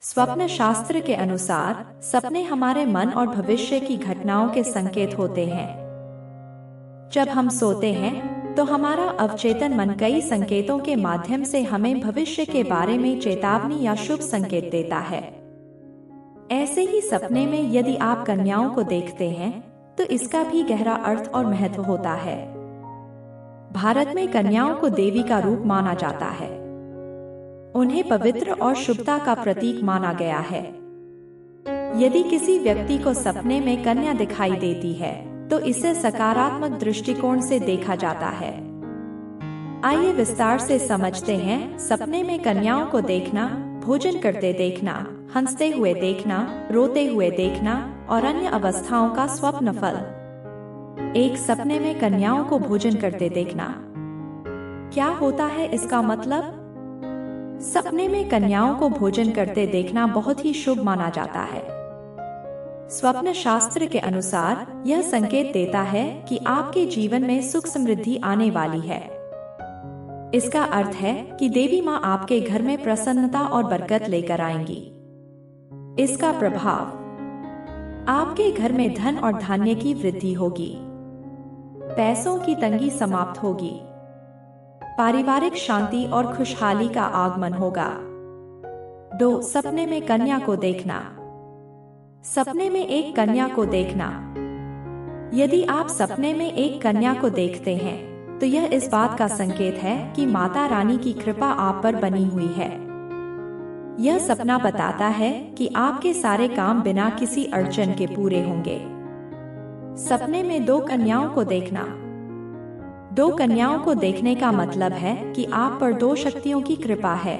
स्वप्न शास्त्र के अनुसार सपने हमारे मन और भविष्य की घटनाओं के संकेत होते हैं। जब हम सोते हैं तो हमारा अवचेतन मन कई संकेतों के माध्यम से हमें भविष्य के बारे में चेतावनी या शुभ संकेत देता है। ऐसे ही सपने में यदि आप कन्याओं को देखते हैं तो इसका भी गहरा अर्थ और महत्व होता है। भारत में कन्याओं को देवी का रूप माना जाता है। उन्हें पवित्र और शुभता का प्रतीक माना गया है। यदि किसी व्यक्ति को सपने में कन्या दिखाई देती है तो इसे सकारात्मक दृष्टिकोण से देखा जाता है। आइए विस्तार से समझते हैं सपने में कन्याओं को देखना, भोजन करते देखना, हंसते हुए देखना, रोते हुए देखना और अन्य अवस्थाओं का स्वप्न फल। एक सपने में कन्याओं को भोजन करते देखना क्या होता है, इसका मतलब? सपने में कन्याओं को भोजन करते देखना बहुत ही शुभ माना जाता है। स्वप्न शास्त्र के अनुसार यह संकेत देता है कि आपके जीवन में सुख समृद्धि आने वाली है। इसका अर्थ है कि देवी माँ आपके घर में प्रसन्नता और बरकत लेकर आएंगी। इसका प्रभाव आपके घर में धन और धान्य की वृद्धि होगी, पैसों की तंगी समाप्त होगी, पारिवारिक शांति और खुशहाली का आगमन होगा। 2. सपने में कन्या को देखना। सपने में एक कन्या को देखना। यदि आप सपने में एक कन्या को देखते हैं तो यह इस बात का संकेत है कि माता रानी की कृपा आप पर बनी हुई है। यह सपना बताता है कि आपके सारे काम बिना किसी अड़चन के पूरे होंगे। सपने में 2 कन्याओं को देखना। 2 कन्याओं को देखने का मतलब है कि आप पर 2 शक्तियों की कृपा है।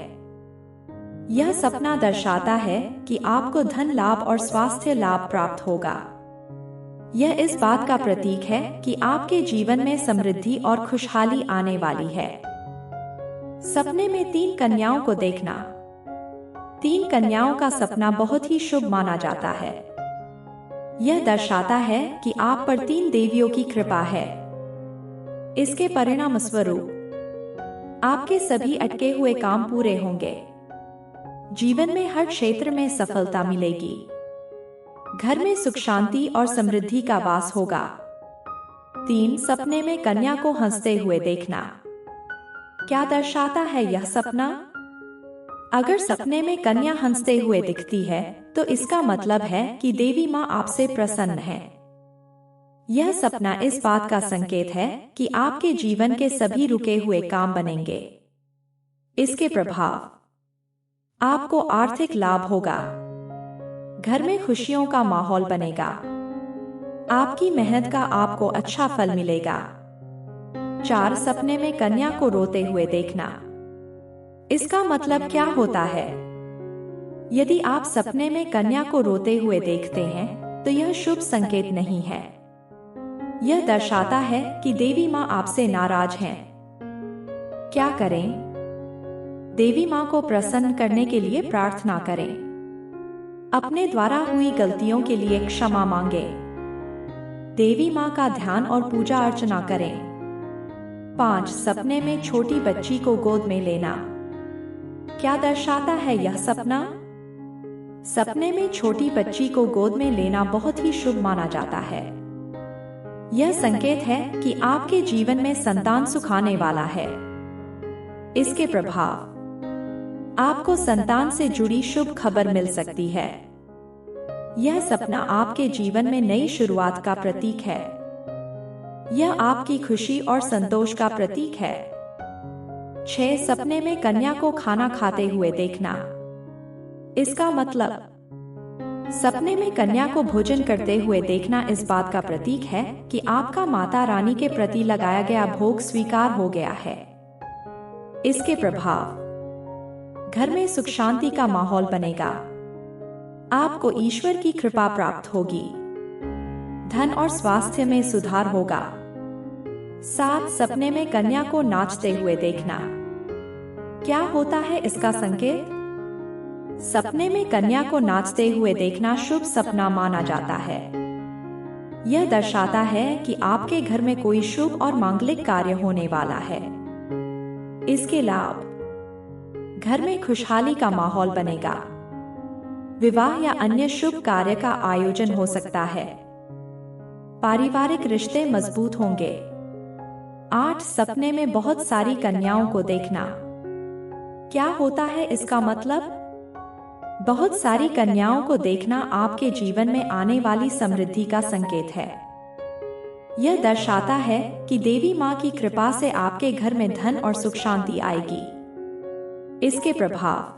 यह सपना दर्शाता है कि आपको धन लाभ और स्वास्थ्य लाभ प्राप्त होगा। यह इस बात का प्रतीक है कि आपके जीवन में समृद्धि और खुशहाली आने वाली है। सपने में 3 कन्याओं को देखना। 3 कन्याओं का सपना बहुत ही शुभ माना जाता है। यह दर्शाता है कि आप पर 3 देवियों की कृपा है। इसके परिणाम स्वरूप आपके सभी अटके हुए काम पूरे होंगे। जीवन में हर क्षेत्र में सफलता मिलेगी। घर में सुख शांति और समृद्धि का वास होगा। 3. सपने में कन्या को हंसते हुए देखना क्या दर्शाता है यह सपना? अगर सपने में कन्या हंसते हुए दिखती है तो इसका मतलब है कि देवी माँ आपसे प्रसन्न है। यह सपना इस बात का संकेत है कि आपके जीवन के सभी रुके हुए काम बनेंगे। इसके प्रभाव आपको आर्थिक लाभ होगा। घर में खुशियों का माहौल बनेगा। आपकी मेहनत का आपको अच्छा फल मिलेगा। 4. सपने में कन्या को रोते हुए देखना। इसका मतलब क्या होता है? यदि आप सपने में कन्या को रोते हुए देखते हैं तो यह शुभ संकेत नहीं है। यह दर्शाता है कि देवी माँ आपसे नाराज हैं। क्या करें? देवी माँ को प्रसन्न करने के लिए प्रार्थना करें। अपने द्वारा हुई गलतियों के लिए क्षमा मांगे। देवी माँ का ध्यान और पूजा अर्चना करें। 5. सपने में छोटी बच्ची को गोद में लेना क्या दर्शाता है यह सपना? सपने में छोटी बच्ची को गोद में लेना बहुत ही शुभ माना जाता है। यह संकेत है कि आपके जीवन में संतान सुख आने वाला है। इसके प्रभाव आपको संतान से जुड़ी शुभ खबर मिल सकती है। यह सपना आपके जीवन में नई शुरुआत का प्रतीक है। यह आपकी खुशी और संतोष का प्रतीक है। 6. सपने में कन्या को खाना खाते हुए देखना। इसका मतलब सपने में कन्या को भोजन करते हुए देखना इस बात का प्रतीक है कि आपका माता रानी के प्रति लगाया गया भोग स्वीकार हो गया है। इसके प्रभाव घर में सुख शांति का माहौल बनेगा। आपको ईश्वर की कृपा प्राप्त होगी। धन और स्वास्थ्य में सुधार होगा। 7. सपने में कन्या को नाचते हुए देखना क्या होता है इसका संकेत? सपने में कन्या को नाचते हुए देखना शुभ सपना माना जाता है। यह दर्शाता है कि आपके घर में कोई शुभ और मांगलिक कार्य होने वाला है। इसके लाभ घर में खुशहाली का माहौल बनेगा। विवाह या अन्य शुभ कार्य का आयोजन हो सकता है। पारिवारिक रिश्ते मजबूत होंगे। 8 सपने में बहुत सारी कन्याओं को देखना। क्या होता है इसका मतलब? बहुत सारी कन्याओं को देखना आपके जीवन में आने वाली समृद्धि का संकेत है। यह दर्शाता है कि देवी माँ की कृपा से आपके घर में धन और सुख शांति आएगी। इसके प्रभाव,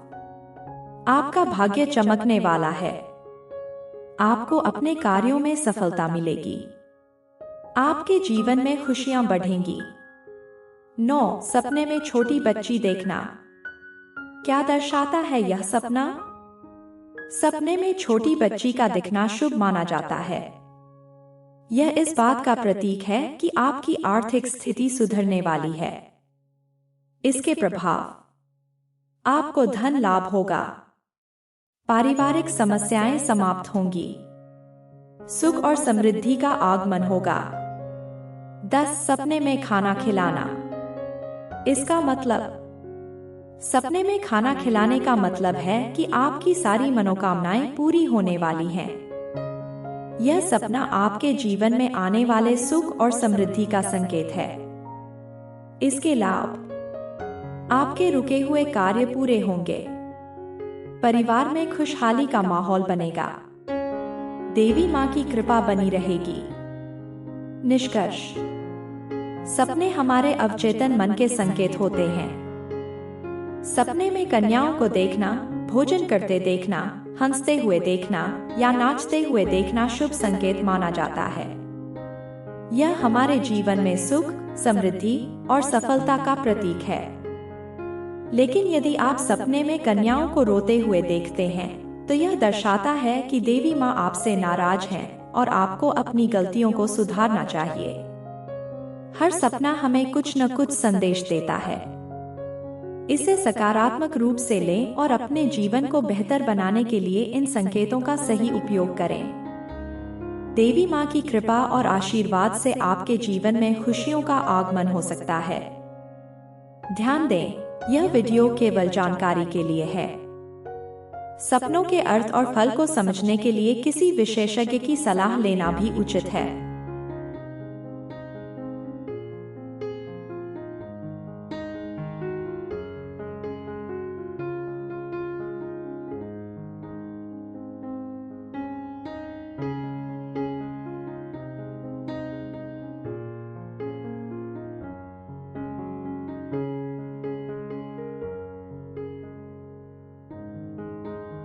आपका भाग्य चमकने वाला है। आपको अपने कार्यों में सफलता मिलेगी। आपके जीवन में खुशियां बढ़ेंगी। 9 सपने में छोटी बच्ची देखना। क्या दर्शाता है यह सपना? सपने में छोटी बच्ची का दिखना शुभ माना जाता है। यह इस बात का प्रतीक है कि आपकी आर्थिक स्थिति सुधरने वाली है। इसके प्रभाव, आपको धन लाभ होगा। पारिवारिक समस्याएं समाप्त होंगी। सुख और समृद्धि का आगमन होगा। 10 सपने में खाना खिलाना। इसका मतलब, सपने में खाना खिलाने का मतलब है कि आपकी सारी मनोकामनाएं पूरी होने वाली हैं। यह सपना आपके जीवन में आने वाले सुख और समृद्धि का संकेत है। इसके लाभ, आपके रुके हुए कार्य पूरे होंगे। परिवार में खुशहाली का माहौल बनेगा। देवी माँ की कृपा बनी रहेगी। निष्कर्ष, सपने हमारे अवचेतन मन के संकेत होते हैं। सपने में कन्याओं को देखना, भोजन करते देखना, हंसते हुए देखना या नाचते हुए देखना शुभ संकेत माना जाता है। यह हमारे जीवन में सुख, समृद्धि और सफलता का प्रतीक है। लेकिन यदि आप सपने में कन्याओं को रोते हुए देखते हैं, तो यह दर्शाता है कि देवी माँ आपसे नाराज हैं और आपको अपनी गलतियों को सुधारना चाहिए। हर सपना हमें कुछ न कुछ संदेश देता है। इसे सकारात्मक रूप से लें और अपने जीवन को बेहतर बनाने के लिए इन संकेतों का सही उपयोग करें। देवी माँ की कृपा और आशीर्वाद से आपके जीवन में खुशियों का आगमन हो सकता है। ध्यान दें, यह वीडियो केवल जानकारी के लिए है। सपनों के अर्थ और फल को समझने के लिए किसी विशेषज्ञ की सलाह लेना भी उचित है।